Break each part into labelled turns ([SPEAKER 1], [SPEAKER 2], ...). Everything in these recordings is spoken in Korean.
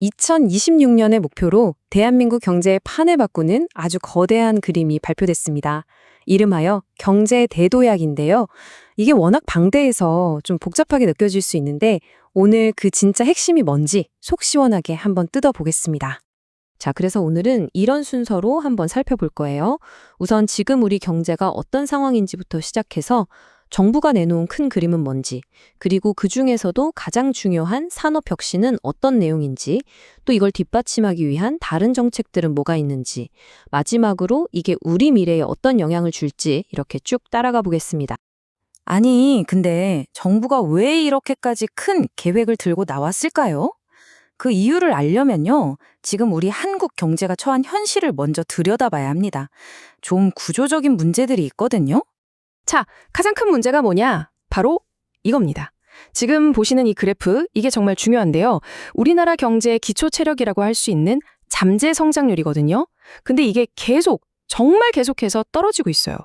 [SPEAKER 1] 2026년의 목표로 대한민국 경제의 판을 바꾸는 아주 거대한 그림이 발표됐습니다. 이름하여 경제 대도약인데요. 이게 워낙 방대해서 좀 복잡하게 느껴질 수 있는데 오늘 그 진짜 핵심이 뭔지 속 시원하게 한번 뜯어보겠습니다. 자, 그래서 오늘은 이런 순서로 한번 살펴볼 거예요. 우선 지금 우리 경제가 어떤 상황인지부터 시작해서 정부가 내놓은 큰 그림은 뭔지, 그리고 그 중에서도 가장 중요한 산업 혁신은 어떤 내용인지, 또 이걸 뒷받침하기 위한 다른 정책들은 뭐가 있는지, 마지막으로 이게 우리 미래에 어떤 영향을 줄지 이렇게 쭉 따라가 보겠습니다.
[SPEAKER 2] 아니, 근데 정부가 왜 이렇게까지 큰 계획을 들고 나왔을까요? 그 이유를 알려면요, 지금 우리 한국 경제가 처한 현실을 먼저 들여다봐야 합니다. 좀 구조적인 문제들이 있거든요.
[SPEAKER 3] 자, 가장 큰 문제가 뭐냐? 바로 이겁니다. 지금 보시는 이 그래프, 이게 정말 중요한데요. 우리나라 경제의 기초 체력이라고 할 수 있는 잠재 성장률이거든요. 근데 이게 정말 계속해서 떨어지고 있어요.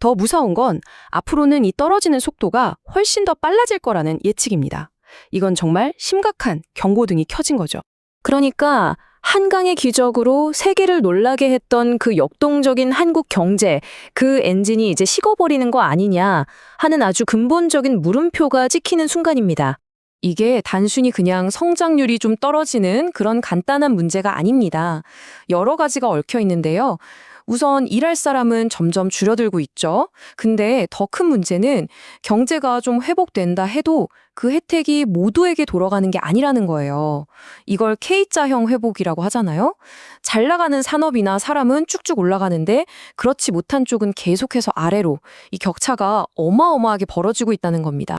[SPEAKER 3] 더 무서운 건 앞으로는 이 떨어지는 속도가 훨씬 더 빨라질 거라는 예측입니다. 이건 정말 심각한 경고등이 켜진 거죠.
[SPEAKER 1] 그러니까 한강의 기적으로 세계를 놀라게 했던 그 역동적인 한국 경제, 그 엔진이 이제 식어버리는 거 아니냐 하는 아주 근본적인 물음표가 찍히는 순간입니다. 이게 단순히 그냥 성장률이 좀 떨어지는 그런 간단한 문제가 아닙니다. 여러 가지가 얽혀 있는데요. 우선 일할 사람은 점점 줄어들고 있죠. 근데 더 큰 문제는 경제가 좀 회복된다 해도 그 혜택이 모두에게 돌아가는 게 아니라는 거예요. 이걸 K자형 회복이라고 하잖아요. 잘 나가는 산업이나 사람은 쭉쭉 올라가는데 그렇지 못한 쪽은 계속해서 아래로 이 격차가 어마어마하게 벌어지고 있다는 겁니다.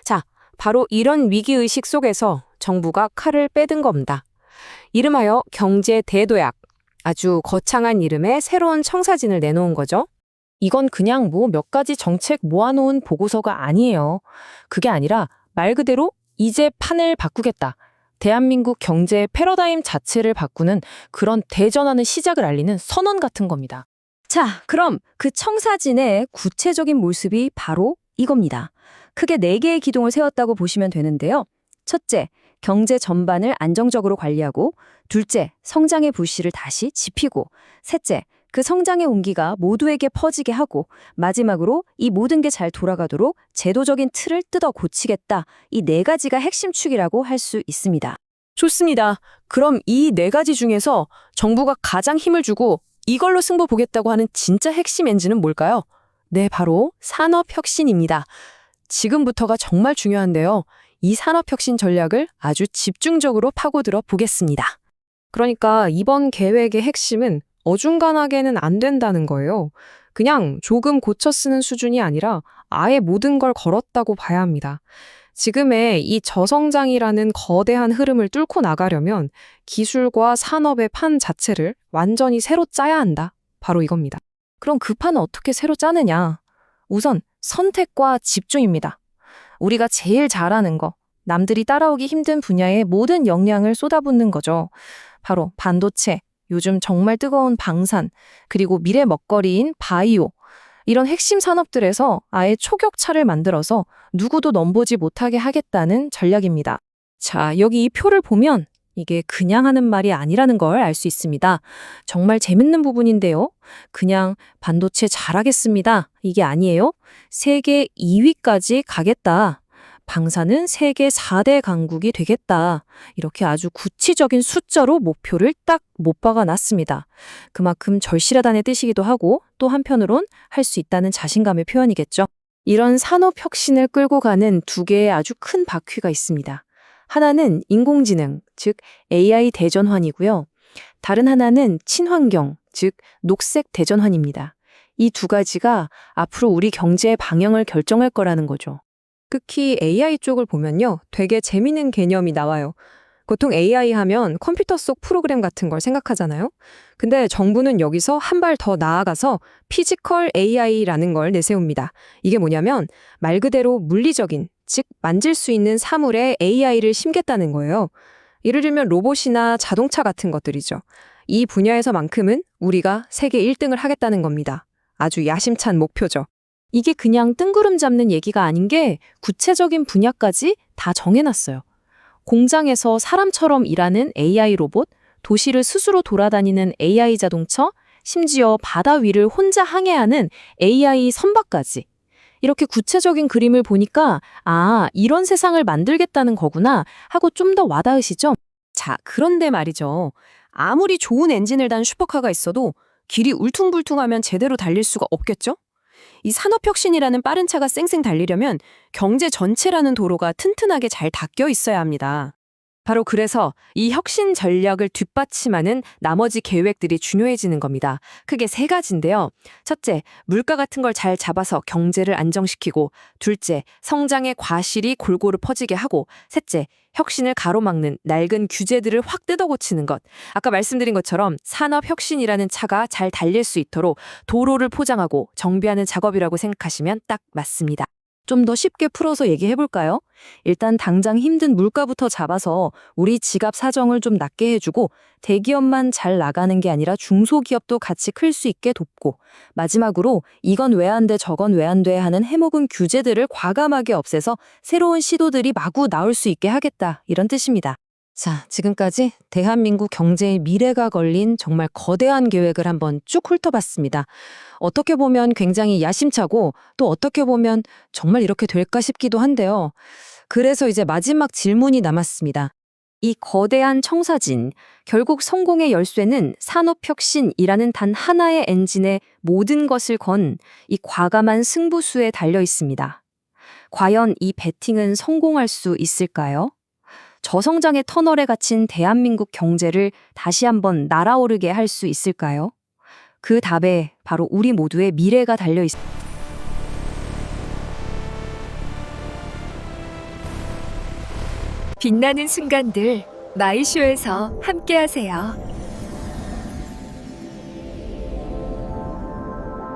[SPEAKER 1] 자, 바로 이런 위기의식 속에서 정부가 칼을 빼든 겁니다. 이름하여 경제 대도약. 아주 거창한 이름의 새로운 청사진을 내놓은 거죠. 이건 그냥 몇 가지 정책 모아놓은 보고서가 아니에요. 그게 아니라 말 그대로 이제 판을 바꾸겠다. 대한민국 경제의 패러다임 자체를 바꾸는 그런 대전하는 시작을 알리는 선언 같은 겁니다.
[SPEAKER 2] 자, 그럼 그 청사진의 구체적인 모습이 바로 이겁니다. 크게 4개의 기둥을 세웠다고 보시면 되는데요. 첫째, 경제 전반을 안정적으로 관리하고, 둘째, 성장의 불씨를 다시 지피고, 셋째, 그 성장의 온기가 모두에게 퍼지게 하고, 마지막으로 이 모든 게 잘 돌아가도록 제도적인 틀을 뜯어 고치겠다. 이 4가지가 핵심 축이라고 할 수 있습니다.
[SPEAKER 3] 좋습니다. 그럼 이 4가지 중에서 정부가 가장 힘을 주고 이걸로 승부 보겠다고 하는 진짜 핵심 엔진은 뭘까요? 네, 바로 산업혁신입니다. 지금부터가 정말 중요한데요. 이 산업혁신 전략을 아주 집중적으로 파고들어 보겠습니다. 그러니까 이번 계획의 핵심은 어중간하게는 안 된다는 거예요. 그냥 조금 고쳐 쓰는 수준이 아니라 아예 모든 걸 걸었다고 봐야 합니다. 지금의 이 저성장이라는 거대한 흐름을 뚫고 나가려면 기술과 산업의 판 자체를 완전히 새로 짜야 한다. 바로 이겁니다.
[SPEAKER 2] 그럼 그 판은 어떻게 새로 짜느냐? 우선 선택과 집중입니다. 우리가 제일 잘하는 거, 남들이 따라오기 힘든 분야에 모든 역량을 쏟아붓는 거죠. 바로 반도체, 요즘 정말 뜨거운 방산, 그리고 미래 먹거리인 바이오, 이런 핵심 산업들에서 아예 초격차를 만들어서 누구도 넘보지 못하게 하겠다는 전략입니다. 자, 여기 이 표를 보면 이게 그냥 하는 말이 아니라는 걸 알 수 있습니다. 정말 재밌는 부분인데요. 그냥 반도체 잘하겠습니다. 이게 아니에요. 세계 2위까지 가겠다. 방사는 세계 4대 강국이 되겠다. 이렇게 아주 구체적인 숫자로 목표를 딱 못 박아놨습니다. 그만큼 절실하다는 뜻이기도 하고 또 한편으론 할 수 있다는 자신감의 표현이겠죠. 이런 산업 혁신을 끌고 가는 2개의 아주 큰 바퀴가 있습니다. 하나는 인공지능, 즉 AI 대전환이고요. 다른 하나는 친환경, 즉 녹색 대전환입니다. 이 2가지가 앞으로 우리 경제의 방향을 결정할 거라는 거죠.
[SPEAKER 1] 특히 AI 쪽을 보면요. 되게 재미있는 개념이 나와요. 보통 AI 하면 컴퓨터 속 프로그램 같은 걸 생각하잖아요. 근데 정부는 여기서 한 발 더 나아가서 피지컬 AI라는 걸 내세웁니다. 이게 뭐냐면 말 그대로 물리적인, 즉 만질 수 있는 사물에 AI를 심겠다는 거예요. 예를 들면 로봇이나 자동차 같은 것들이죠. 이 분야에서만큼은 우리가 세계 1등을 하겠다는 겁니다. 아주 야심찬 목표죠.
[SPEAKER 2] 이게 그냥 뜬구름 잡는 얘기가 아닌 게 구체적인 분야까지 다 정해놨어요.
[SPEAKER 1] 공장에서 사람처럼 일하는 AI 로봇, 도시를 스스로 돌아다니는 AI 자동차, 심지어 바다 위를 혼자 항해하는 AI 선박까지. 이렇게 구체적인 그림을 보니까 아, 이런 세상을 만들겠다는 거구나 하고 좀 더 와닿으시죠?
[SPEAKER 3] 자, 그런데 말이죠. 아무리 좋은 엔진을 단 슈퍼카가 있어도 길이 울퉁불퉁하면 제대로 달릴 수가 없겠죠? 이 산업혁신이라는 빠른 차가 쌩쌩 달리려면 경제 전체라는 도로가 튼튼하게 잘 닦여 있어야 합니다. 바로 그래서 이 혁신 전략을 뒷받침하는 나머지 계획들이 중요해지는 겁니다. 크게 세 가지인데요. 첫째, 물가 같은 걸 잘 잡아서 경제를 안정시키고, 둘째, 성장의 과실이 골고루 퍼지게 하고, 셋째, 혁신을 가로막는 낡은 규제들을 확 뜯어고치는 것. 아까 말씀드린 것처럼 산업혁신이라는 차가 잘 달릴 수 있도록 도로를 포장하고 정비하는 작업이라고 생각하시면 딱 맞습니다.
[SPEAKER 1] 좀 더 쉽게 풀어서 얘기해 볼까요? 일단 당장 힘든 물가부터 잡아서 우리 지갑 사정을 좀 낫게 해주고 대기업만 잘 나가는 게 아니라 중소기업도 같이 클 수 있게 돕고 마지막으로 이건 왜 안 돼 저건 왜 안 돼 하는 해먹은 규제들을 과감하게 없애서 새로운 시도들이 마구 나올 수 있게 하겠다 이런 뜻입니다. 자, 지금까지 대한민국 경제의 미래가 걸린 정말 거대한 계획을 한번 쭉 훑어봤습니다. 어떻게 보면 굉장히 야심차고 또 어떻게 보면 정말 이렇게 될까 싶기도 한데요. 그래서 이제 마지막 질문이 남았습니다. 이 거대한 청사진, 결국 성공의 열쇠는 산업혁신이라는 단 하나의 엔진에 모든 것을 건 이 과감한 승부수에 달려 있습니다. 과연 이 배팅은 성공할 수 있을까요? 저성장의 터널에 갇힌 대한민국 경제를 다시 한번 날아오르게 할 수 있을까요? 그 답에 바로 우리 모두의 미래가 달려 있습니다.
[SPEAKER 4] 빛나는 순간들 마이쇼에서 함께하세요.